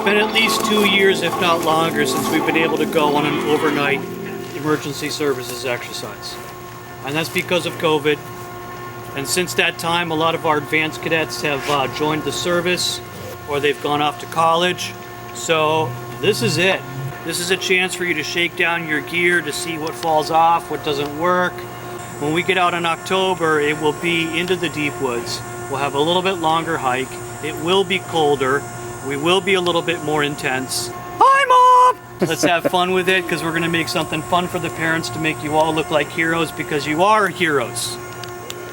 been at least 2 years, if not longer, since we've been able to go on an overnight emergency services exercise. And that's because of COVID. And since that time, a lot of our advanced cadets have joined the service or they've gone off to college. So this is it. This is a chance for you to shake down your gear to see what falls off, what doesn't work. When we get out in October, it will be into the deep woods. We'll have a little bit longer hike. It will be colder. We will be a little bit more intense. Hi, Mom! Let's have fun with it, because we're going to make something fun for the parents to make you all look like heroes, because you are heroes.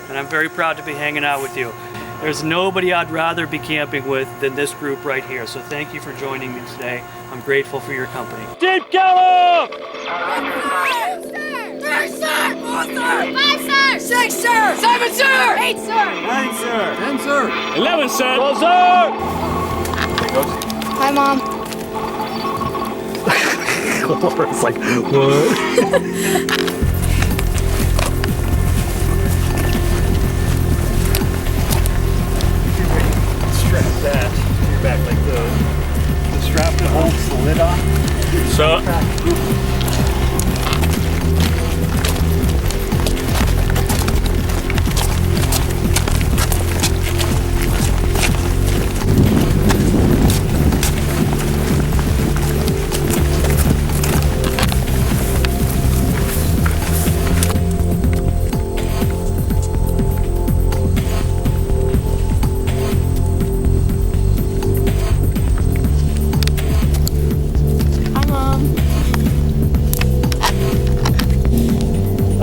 And I'm very proud to be hanging out with you. There's nobody I'd rather be camping with than this group right here. So thank you for joining me today. I'm grateful for your company. Deep gallop! 1 sir! 3 sir! 4 sir! 5 sir! 6 sir! 7 sir! 8 sir! 9 sir! 10 sir! 11 sir! 12 sir! Hi, Mom. Laura's like, what? Strap that to your back, like the strap that holds the lid on. So.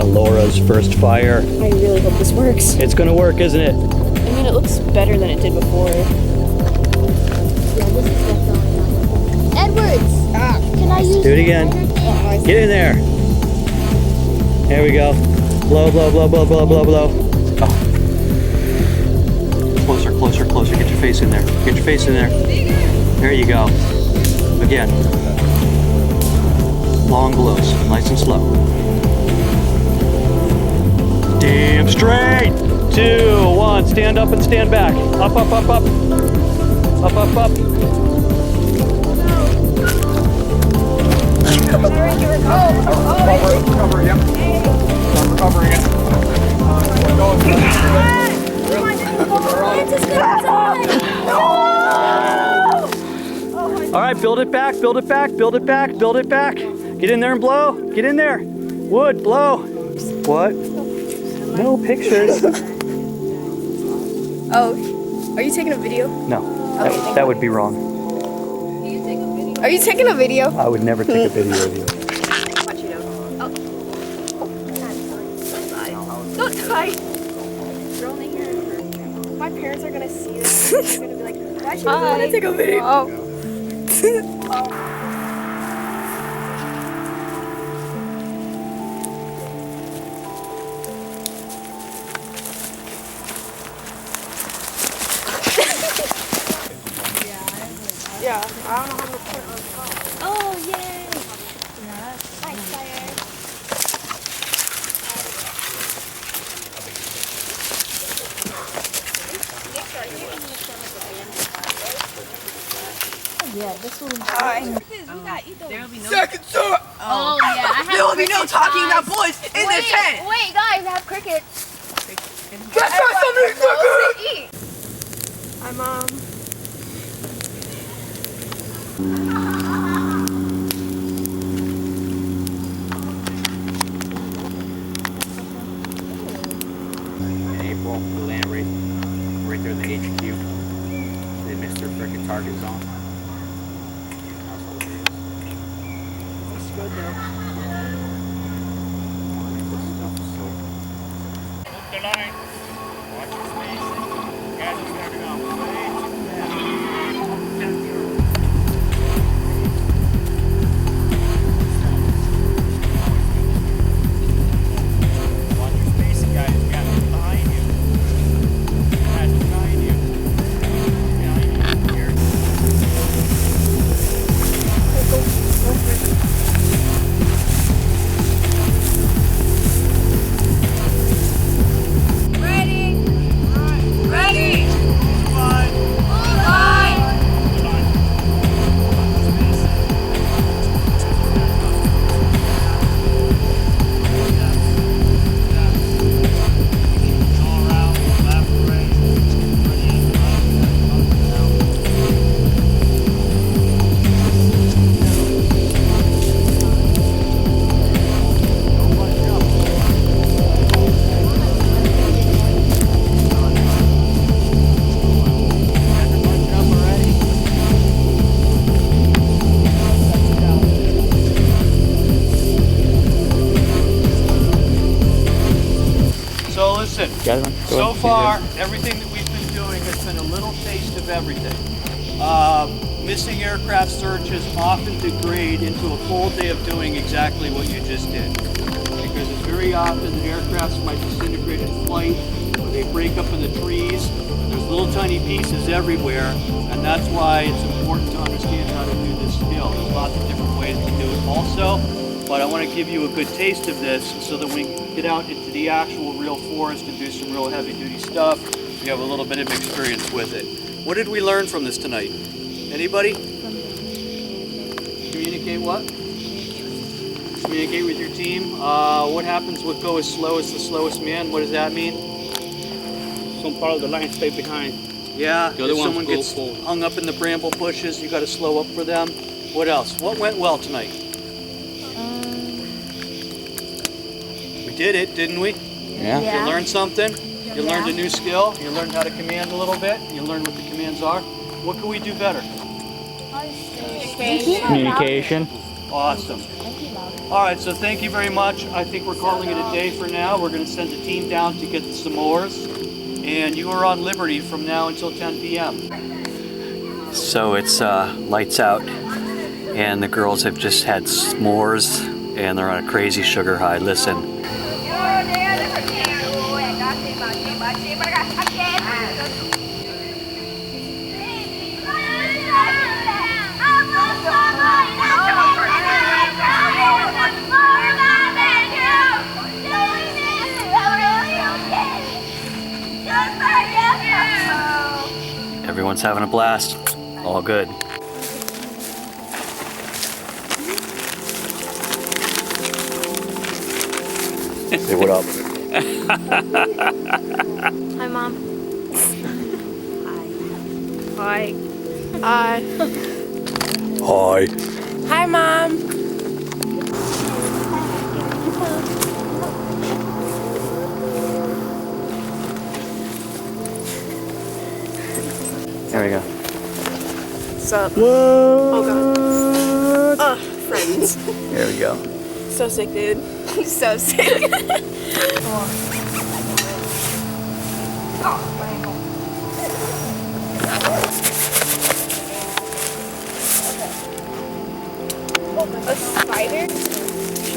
Laura's first fire. I really hope this works. It's gonna work, isn't it? I mean, it looks better than it did before. Yeah, this is definitely Edwards! Can I use Do it again. Get in there. There we go. Blow, blow, blow, blow, blow, blow, blow. Oh. Closer, closer, closer. Get your face in there. Get your face in there. There you go. Again. Long blows. Nice and slow. Damn straight. 2, 1. Stand up and stand back. Up, up, up, up. Up, up, up. Cover, yep. I'm covering it. All right, build it back, build it back, build it back, build it back. Get in there and blow. Get in there. Wood, blow. What? No pictures. Oh, are you taking a video? No, that would be wrong. Are you taking a video? I would never take a video of you. Watch you know. Oh. Don't die. They're only here. My parents are gonna see this. They're gonna be like, why should I want to take a video? Oh. Yeah, I don't know how to put it on the phone. Oh, yay! Nice fire. Yeah, this one. Second sir! Oh, yeah. I have There will be no talking about boys in the tent! Wait, guys, I have crickets. Let's try something crickets! Eat. Hi, Mom. In April, we land right there in the HQ. They missed their freaking target zone. That's good though. Look the line. Watch your space. Guys, just gotta go. Watch your spacing, guys. You got it behind you. Guys, behind you. Behind you. Here. Ready? Ready? Come on. listen, so far, everything that we've been doing has been a little taste of everything. Missing aircraft searches often degrade into a full day of doing exactly what you just did. Because it's very often that aircrafts might disintegrate in flight, or they break up in the trees. There's little tiny pieces everywhere, and that's why it's important to understand how to do this skill. There's lots of different ways to do it also, but I want to give you a good taste of this so that we can get out into the actual real forest and do some real heavy duty stuff. You have a little bit of experience with it. What did we learn from this tonight? Anybody? Communicate what? Communicate with your team. What happens with go as slow as the slowest man? What does that mean? Some part of the line stay behind. Yeah, The other if ones someone go gets forward. hung up in the bramble bushes, you got to slow up for them. What else? What went well tonight? We did it, didn't we? Yeah. You learned something? You learned a new skill? You learned how to command a little bit? You learned what the commands are? What can we do better? Communication. Awesome. All right, so thank you very much. I think we're calling it a day for now. We're going to send a team down to get the s'mores. And you are on liberty from now until 10 p.m. So it's lights out, and the girls have just had s'mores, and they're on a crazy sugar high. Listen. Everyone's having a blast. All good. Say what up. Hi, Mom. Hi. Hi. Hi. Hi, Mom. There we go. What's up? Oh, God. Ugh, friends. There we go. So sick, dude. So sick. A spider?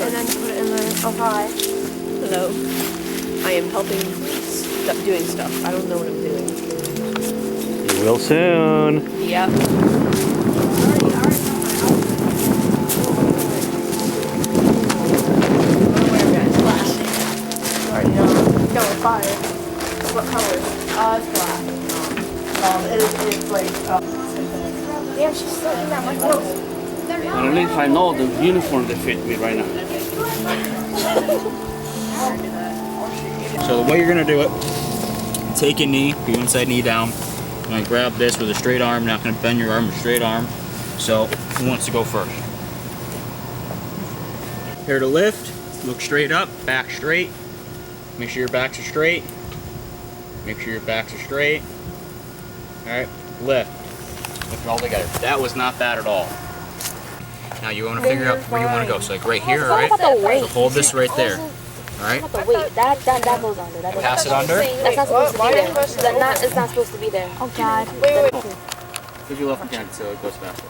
And then put it in there. Oh, hi. Hello. I am helping doing stuff. I don't know what I'm doing. You will soon. Yep. No, fire. What color? It's black. It's like. Damn, she's still in that much. At least I know the uniform that fit me right now. So the way you're gonna do it, take a knee, put your inside knee down. You're gonna grab this with a straight arm, not gonna bend your arm with a straight arm. So who wants to go first? Here to lift, look straight up, back straight. Make sure your backs are straight. Make sure your backs are straight. Alright, lift. Lift it all together. That was not bad at all. Now you want to figure out where you want to go. So like right here, alright? So hold this right there. Alright? But wait, that goes under. That goes Pass it under. That's not supposed to be there. It's not supposed to be there. Oh God. Wait. Put your left hand so it goes faster.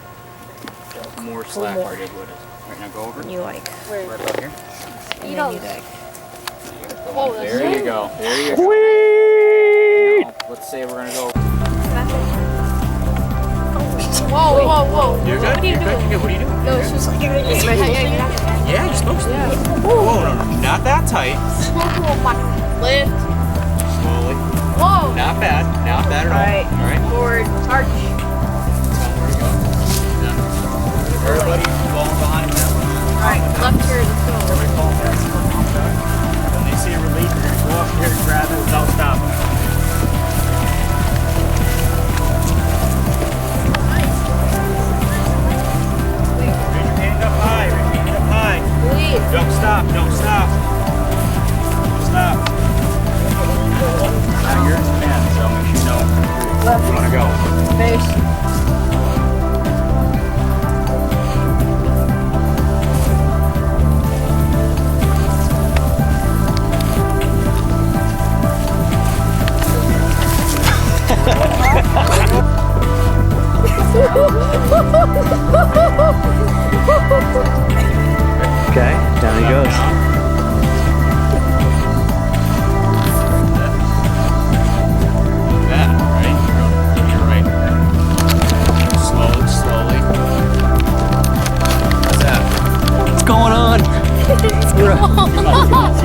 More slack where it is. Alright, now go over. You like. Right about here. You don't. There you go. There you go. Whee! Now, let's say we're gonna go. Whoa. You're good. You're good. What are you doing? No, it's just like. Yeah, you're supposed to. Whoa, no, not that tight. Lift. Slowly. Whoa. Not bad at all. Alright. Forward. Arch. There we go. Now, everybody falling behind that one. Alright, left here. Let's go. Everybody fall back. When they see a relief, you're going to go up here and grab it without stopping. Raise your hand up high. Raise your hand up high. Lead. Don't stop. Don't stop. Don't stop. Now you're in command, so make sure you know where you want to go. Face. camera.